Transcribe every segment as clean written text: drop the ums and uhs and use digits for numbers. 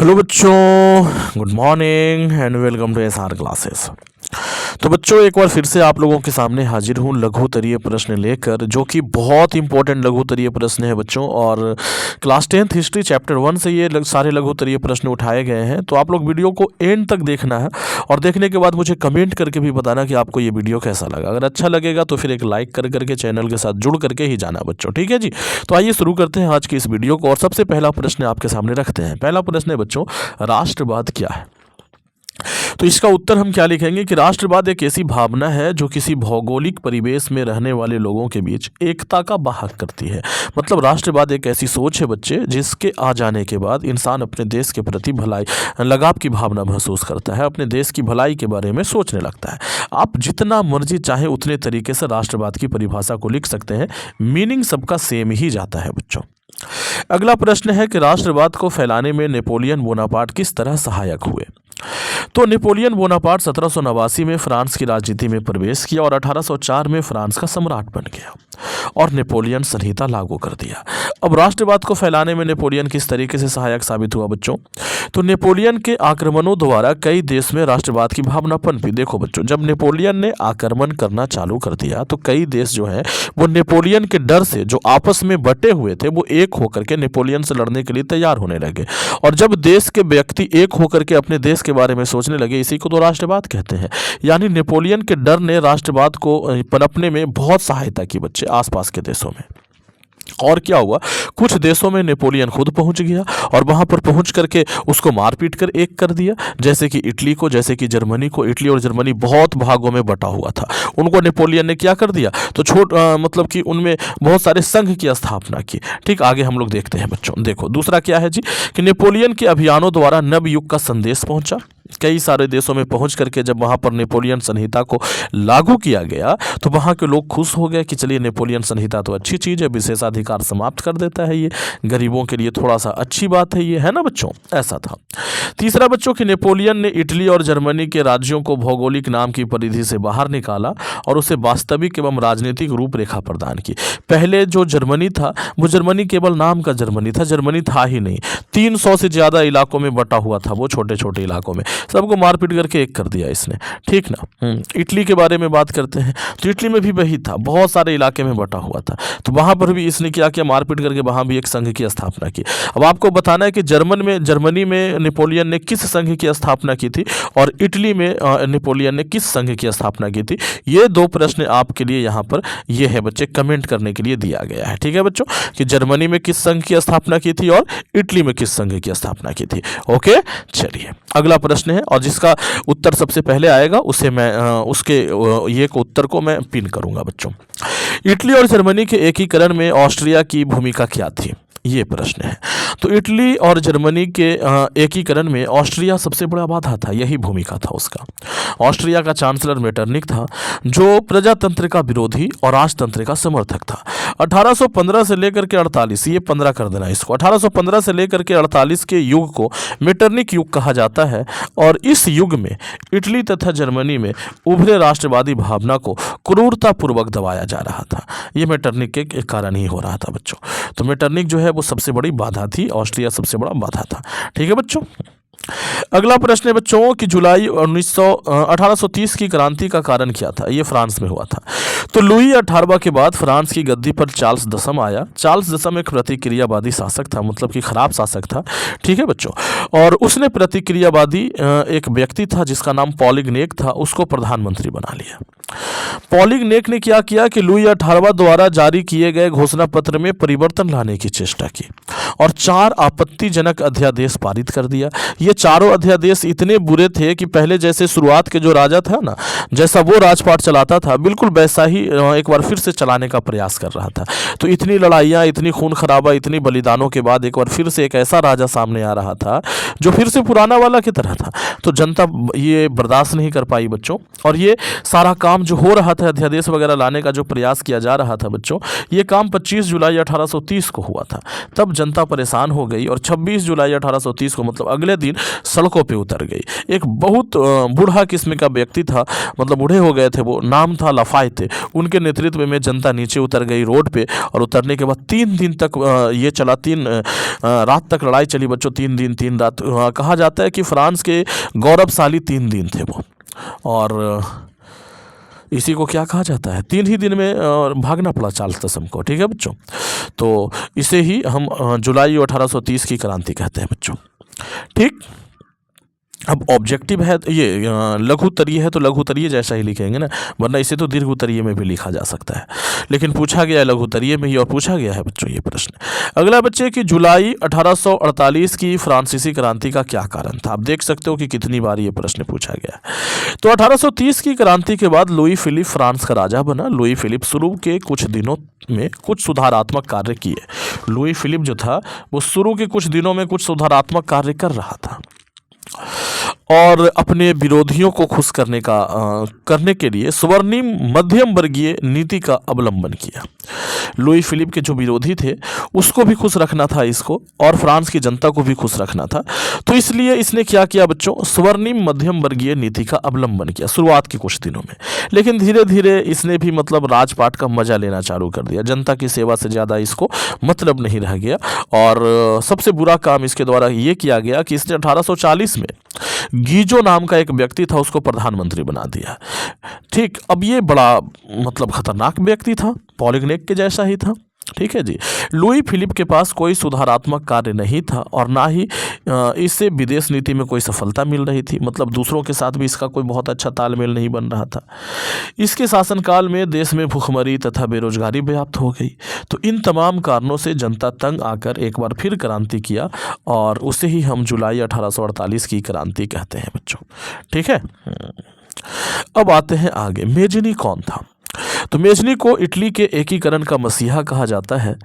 Hello बच्चों, good morning and welcome to SR classes. तो बच्चों एक बार फिर से आप लोगों के सामने हाजिर हूँ लघुत्तरीय प्रश्न लेकर, जो कि बहुत इंपॉर्टेंट लघुत्तरीय प्रश्न है बच्चों। और क्लास 10th हिस्ट्री चैप्टर 1 से ये सारे लघुत्तरीय प्रश्न उठाए गए हैं। तो आप लोग वीडियो को एंड तक देखना है और देखने के बाद मुझे कमेंट करके भी बताना कि आपको ये वीडियो कैसा लगा। अगर अच्छा लगेगा तो फिर एक लाइक कर करके चैनल के साथ जुड़ करके ही जाना बच्चों, ठीक है जी। तो आइए शुरू करते हैं आज की इस वीडियो को और सबसे पहला प्रश्न आपके सामने रखते हैं। पहला प्रश्न है बच्चों, राष्ट्रवाद क्या है? तो इसका उत्तर हम क्या लिखेंगे कि राष्ट्रवाद एक ऐसी भावना है जो किसी भौगोलिक परिवेश में रहने वाले लोगों के बीच एकता का वाहक करती है। मतलब राष्ट्रवाद एक ऐसी सोच है बच्चे जिसके आ जाने के बाद इंसान अपने देश के प्रति भलाई लगाव की भावना महसूस करता है, अपने देश की भलाई के बारे में सोचने लगता है। आप जितना मर्जी चाहे उतने तरीके से राष्ट्रवाद की परिभाषा को लिख सकते हैं, मीनिंग सबका सेम ही जाता है बच्चों। अगला प्रश्न है कि राष्ट्रवाद को फैलाने में नेपोलियन बोनापार्ट किस तरह सहायक हुए? तो नेपोलियन बोनापार्ट 1789 में फ्रांस की राजनीति में प्रवेश किया और 1804 में फ्रांस का सम्राट बन गया और नेपोलियन संहिता लागू कर दिया। अब राष्ट्रवाद को फैलाने में नेपोलियन किस तरीके से सहायक साबित हुआ बच्चों? तो नेपोलियन के आक्रमणों द्वारा कई देश में राष्ट्रवाद की भावना पनपी। देखो बच्चों, जब नेपोलियन ने आक्रमण करना चालू कर दिया तो कई देश जो है वो नेपोलियन के डर से, जो आपस में बटे हुए थे, वो एक होकर के नेपोलियन से लड़ने के लिए तैयार होने लगे। और जब देश के व्यक्ति एक होकर के अपने देश के बारे में सोचने लगे, इसी को तो राष्ट्रवाद कहते हैं। यानी नेपोलियन के डर ने राष्ट्रवाद को पनपने में बहुत सहायता की बच्चे आसपास के देशों में। और क्या हुआ, कुछ देशों में नेपोलियन खुद पहुंच गया और वहां पर पहुंच करके उसको मारपीट कर एक कर दिया। जैसे कि इटली को, जैसे कि जर्मनी को। इटली और जर्मनी बहुत भागों में बटा हुआ था, उनको नेपोलियन ने क्या कर दिया, तो मतलब कि उनमें बहुत सारे संघ की स्थापना की। ठीक, आगे हम लोग देखते हैं बच्चों। देखो दूसरा क्या है जी, कि नेपोलियन के अभियानों द्वारा नव युग का संदेश पहुंचा। कई सारे देशों में पहुंच करके जब वहां पर नेपोलियन संहिता को लागू किया गया तो वहां के लोग खुश हो गए कि चलिए नेपोलियन संहिता तो अच्छी चीज़ है, विशेषाधिकार समाप्त कर देता है, ये गरीबों के लिए थोड़ा सा अच्छी बात है ये, है ना बच्चों। ऐसा था। तीसरा बच्चों कि नेपोलियन ने इटली और जर्मनी के राज्यों को भौगोलिक नाम की परिधि से बाहर निकाला और उसे वास्तविक एवं राजनीतिक रूपरेखा प्रदान की। पहले जो जर्मनी था वो जर्मनी केवल नाम का जर्मनी था, जर्मनी था ही नहीं। 300 से ज़्यादा इलाकों में बटा हुआ था, वो छोटे छोटे इलाकों में सबको मारपीट करके एक कर दिया इसने, ठीक ना। इटली के बारे में बात करते हैं तो इटली में भी वही था, बहुत सारे इलाके में बटा हुआ था। तो वहां पर भी इसने क्या किया, मारपीट करके वहां भी एक संघ की स्थापना की। अब आपको बताना है कि जर्मनी में नेपोलियन ने किस संघ की स्थापना की थी और इटली में नेपोलियन ने किस संघ की स्थापना की थी। ये दो प्रश्न आपके लिए यहाँ पर ये है बच्चे, कमेंट करने के लिए दिया गया है, ठीक है बच्चों, कि जर्मनी में किस संघ की स्थापना की थी और इटली में किस संघ की स्थापना की थी। ओके, चलिए अगला प्रश्न है और जिसका उत्तर सबसे पहले आएगा उसे मैं उसके ये को उत्तर को मैं पिन करूंगा बच्चों। इटली और जर्मनी के एकीकरण में ऑस्ट्रिया की भूमिका क्या थी, ये प्रश्न है। तो इटली और जर्मनी के एकीकरण में ऑस्ट्रिया सबसे बड़ा बाधा था, यही भूमिका था उसका। ऑस्ट्रिया का चांसलर मेटरनिक था, जो प्रजातंत्र का विरोधी और राजतंत्र का समर्थक था। 1815 से लेकर के 48, ये 15 कर देना इसको, 1815 से लेकर के 48 के युग को मेटरनिक युग कहा जाता है। और इस युग में इटली तथा जर्मनी में उभरे राष्ट्रवादी भावना को क्रूरतापूर्वक दबाया जा रहा था। ये मेटरनिक के कारण ही हो रहा था बच्चों। तो मेटरनिक जो है वो सबसे बड़ी बाधा थी, ऑस्ट्रिया सबसे बड़ा बाधा था, ठीक है बच्चों। अगला प्रश्न है बच्चों कि जुलाई 1830 की क्रांति का कारण क्या था। ये फ्रांस में हुआ था। तो लुई 18वां के बाद फ्रांस की गद्दी पर चार्ल्स दसम आया। चार्ल्स दसम एक प्रतिक्रियावादी शासक था, मतलब कि खराब शासक था, ठीक है बच्चों। और उसने प्रतिक्रियावादी एक व्यक्ति था जिसका नाम पॉलिग्नेक था, उसको प्रधानमंत्री बना लिया। पॉलिग्नेक ने क्या किया कि लुई 18वां द्वारा जारी किए गए घोषणा पत्र में परिवर्तन लाने की चेष्टा की और 4 आपत्तिजनक अध्यादेश पारित कर दिया। ये चारों अध्यादेश इतने बुरे थे कि पहले जैसे शुरुआत के जो राजा था ना, जैसा वो राजपाट चलाता था, बिल्कुल वैसा ही एक बार फिर से चलाने का प्रयास कर रहा था। तो इतनी लड़ाइयाँ, इतनी खून खराबा, इतनी बलिदानों के बाद एक बार फिर से एक ऐसा राजा सामने आ रहा था जो फिर से पुराना वाला की तरह था। तो जनता ये बर्दाश्त नहीं कर पाई बच्चों, और ये सारा काम काम जो हो रहा था, अध्यादेश वगैरह लाने का जो प्रयास किया जा रहा था बच्चों, ये काम 25 जुलाई 1830 को हुआ था। तब जनता परेशान हो गई और 26 जुलाई 1830 को मतलब अगले दिन सड़कों पे उतर गई। एक बहुत बूढ़ा किस्म का व्यक्ति था, मतलब बूढ़े हो गए थे वो, नाम था लाफायते। उनके नेतृत्व में जनता नीचे उतर गई रोड पे, और उतरने के बाद 3 दिन तक ये चला, 3 रात तक लड़ाई चली बच्चों, 3 दिन 3 रात। कहा जाता है कि फ्रांस के गौरवशाली 3 दिन थे वो, और इसी को क्या कहा जाता है, 3 ही दिन में भागना पड़ा चार्ल्स दसम को। ठीक है बच्चों, तो इसे ही हम जुलाई 1830 की क्रांति कहते हैं बच्चों। ठीक, अब ऑब्जेक्टिव है ये लघु उत्तरीय है तो लघु उत्तरीय जैसा ही लिखेंगे ना, वरना इसे तो दीर्घ उत्तरीय में भी लिखा जा सकता है, लेकिन पूछा गया है लघु उत्तरीय में ही, और पूछा गया है बच्चों ये प्रश्न। अगला बच्चे कि जुलाई 1848 की फ्रांसीसी क्रांति का क्या कारण था। आप देख सकते हो कि कितनी बार ये प्रश्न पूछा गया है। तो 1830 की क्रांति के बाद लुई फिलिप फ्रांस का राजा बना। लुई फिलिप शुरू के कुछ दिनों में कुछ सुधारात्मक कार्य किए। लुई फिलिप जो था वो शुरू के कुछ दिनों में कुछ सुधारात्मक कार्य कर रहा था और अपने विरोधियों को खुश करने के लिए स्वर्णिम मध्यम वर्गीय नीति का अवलंबन किया। लुई फिलिप के जो विरोधी थे उसको भी खुश रखना था इसको, और फ्रांस की जनता को भी खुश रखना था। तो इसलिए इसने क्या किया बच्चों, स्वर्णिम मध्यम वर्गीय नीति का अवलंबन किया शुरुआत के कुछ दिनों में। लेकिन धीरे धीरे इसने भी मतलब राजपाट का मजा लेना चालू कर दिया। जनता की सेवा से ज़्यादा इसको मतलब नहीं रह गया, और सबसे बुरा काम इसके द्वारा ये किया गया कि इसने 1840 में गीजो नाम का एक व्यक्ति था उसको प्रधानमंत्री बना दिया। ठीक, अब ये बड़ा मतलब खतरनाक व्यक्ति था, पॉलिग्नेक के जैसा ही था। ठीक है जी। लुई फिलिप के पास कोई सुधारात्मक कार्य नहीं था और ना ही इससे विदेश नीति में कोई सफलता मिल रही थी, मतलब दूसरों के साथ भी इसका कोई बहुत अच्छा तालमेल नहीं बन रहा था। इसके शासनकाल में देश में भूखमरी तथा बेरोजगारी व्याप्त हो गई। तो इन तमाम कारणों से जनता तंग आकर एक बार फिर क्रांति किया, और उसे ही हम जुलाई 1848 की क्रांति कहते हैं बच्चों। ठीक है, अब आते हैं आगे। मेजनी कौन था। तो मेजनी को इटली के एकीकरण का मसीहा कहा जाता है।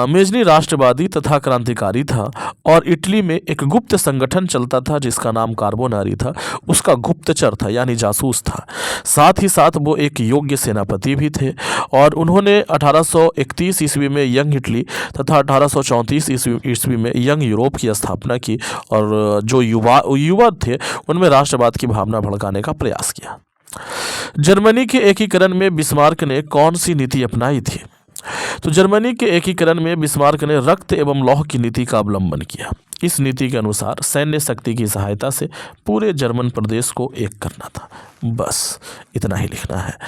मेजनी राष्ट्रवादी तथा क्रांतिकारी था, और इटली में एक गुप्त संगठन चलता था जिसका नाम कार्बोनारी था। उसका गुप्तचर था, यानी जासूस था। साथ ही साथ वो एक योग्य सेनापति भी थे, और उन्होंने 1831 ईस्वी में यंग इटली तथा 1834 ईस्वी में यंग यूरोप की स्थापना की, और जो युवा थे उनमें राष्ट्रवाद की भावना भड़काने का प्रयास किया। जर्मनी के एकीकरण में बिस्मार्क ने कौन सी नीति अपनाई थी। तो जर्मनी के एकीकरण में बिस्मार्क ने रक्त एवं लौह की नीति का अवलंबन किया। इस नीति के अनुसार सैन्य शक्ति की सहायता से पूरे जर्मन प्रदेश को एक करना था। बस इतना ही लिखना है।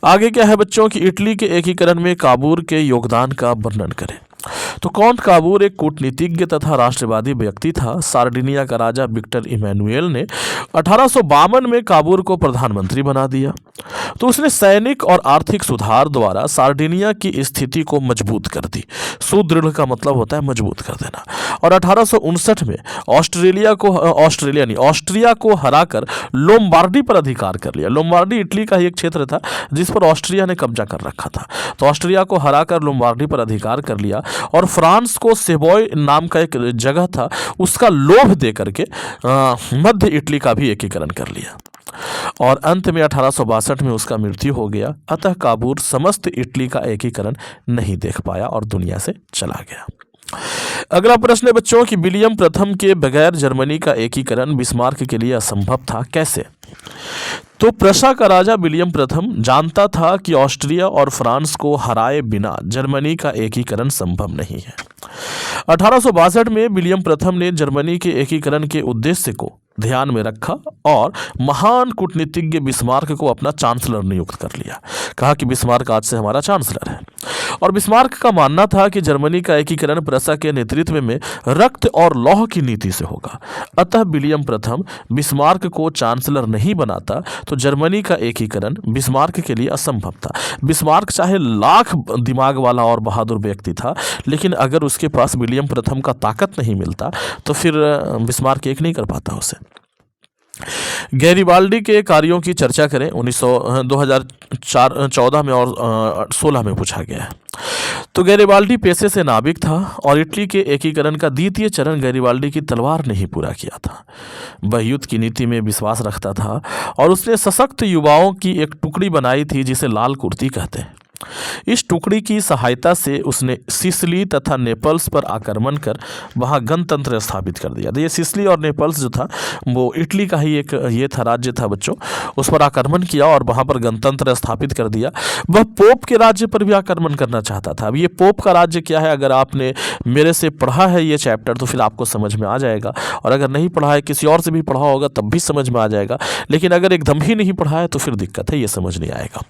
आगे क्या है बच्चों कि इटली के एकीकरण में काबूर के योगदान का वर्णन करें। तो कौंट काबूर एक कूटनीतिज्ञ तथा राष्ट्रवादी व्यक्ति था। सार्डिनिया का राजा विक्टर इमैनुएल ने 1852 में काबूर को प्रधानमंत्री बना दिया। तो उसने सैनिक और आर्थिक सुधार द्वारा सार्डिनिया की स्थिति को मजबूत कर दी। सुदृढ़ का मतलब होता है मजबूत कर देना। और 1859 में ऑस्ट्रिया को हराकर लोम्बार्डी पर अधिकार कर लिया। लोम्बार्डी इटली का ही एक क्षेत्र था जिस पर ऑस्ट्रिया ने कब्जा कर रखा था। तो ऑस्ट्रिया को हराकर लोम्बार्डी पर अधिकार कर लिया, और फ्रांस को सेबॉय नाम का एक जगह था उसका लोभ दे करके मध्य इटली का भी एकीकरण कर लिया। और अंत में 1862 में उसका मृत्यु हो गया। अतः काबूर समस्त इटली का एकीकरण नहीं देख पाया और दुनिया से चला गया। अगला प्रश्न है बच्चों कि विलियम प्रथम के बगैर जर्मनी का एकीकरण बिस्मार्क के लिए असंभव था, कैसे। तो प्रशा का राजा विलियम प्रथम जानता था कि ऑस्ट्रिया और फ्रांस को हराए बिना जर्मनी का एकीकरण संभव नहीं है। 1862 में विलियम प्रथम ने जर्मनी के एकीकरण के उद्देश्य को ध्यान में रखा और महान कूटनीतिज्ञ बिस्मार्क को अपना चांसलर नियुक्त कर लिया। कहा कि बिस्मार्क आज से हमारा चांसलर है। और बिस्मार्क का मानना था कि जर्मनी का एकीकरण प्रशा के नेतृत्व में रक्त और लौह की नीति से होगा। अतः विलियम प्रथम बिस्मार्क को चांसलर नहीं बनाता तो जर्मनी का एकीकरण बिस्मार्क के लिए असंभव था। बिस्मार्क चाहे लाख दिमाग वाला और बहादुर व्यक्ति था, लेकिन अगर उसके पास विलियम प्रथम का ताकत नहीं मिलता तो फिर बिस्मार्क एक नहीं कर पाता उसे। गैरिबाल्डी के कार्यों की चर्चा करें। 2014 में और 16 में पूछा गया है। तो गैरिबाल्डी पेशे से नाविक था और इटली के एकीकरण का द्वितीय चरण गैरिबाल्डी की तलवार ने ही पूरा किया था। वह युद्ध की नीति में विश्वास रखता था और उसने सशक्त युवाओं की एक टुकड़ी बनाई थी जिसे लाल कुर्ती कहते हैं। इस टुकड़ी की सहायता से उसने सिसिली तथा नेपल्स पर आक्रमण कर वहां गणतंत्र स्थापित कर दिया। तो ये सिसिली और नेपल्स जो था वो इटली का ही एक ये था, राज्य था बच्चों। उस पर आक्रमण किया और वहां पर गणतंत्र स्थापित कर दिया। वह पोप के राज्य पर भी आक्रमण करना चाहता था। अब ये पोप का राज्य क्या है, अगर आपने मेरे से पढ़ा है ये चैप्टर तो फिर आपको समझ में आ जाएगा, और अगर नहीं पढ़ा है, किसी और से भी पढ़ा होगा तब भी समझ में आ जाएगा, लेकिन अगर एकदम ही नहीं पढ़ा है तो फिर दिक्कत है, ये समझ नहीं आएगा।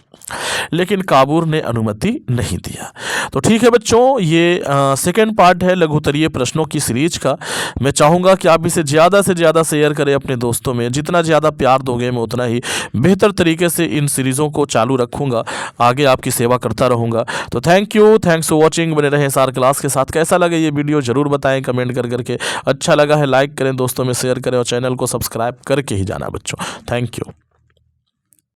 लेकिन काबूर ने अनुमति नहीं दिया। तो ठीक है बच्चों, ये सेकेंड पार्ट है लघुतरीय प्रश्नों की सीरीज का। मैं चाहूँगा कि आप इसे ज़्यादा से ज़्यादा शेयर करें अपने दोस्तों में। जितना ज़्यादा प्यार दोगे मैं उतना ही बेहतर तरीके से इन सीरीज़ों को चालू रखूँगा, आगे आपकी सेवा करता रहूँगा। तो थैंक्स फॉर वॉचिंग। बने रहें SR क्लास के साथ। कैसा लगे ये वीडियो ज़रूर बताएं कमेंट कर करके। अच्छा लगा है लाइक करें, दोस्तों में शेयर करें और चैनल को सब्सक्राइब करके ही जाना बच्चों। Thank you.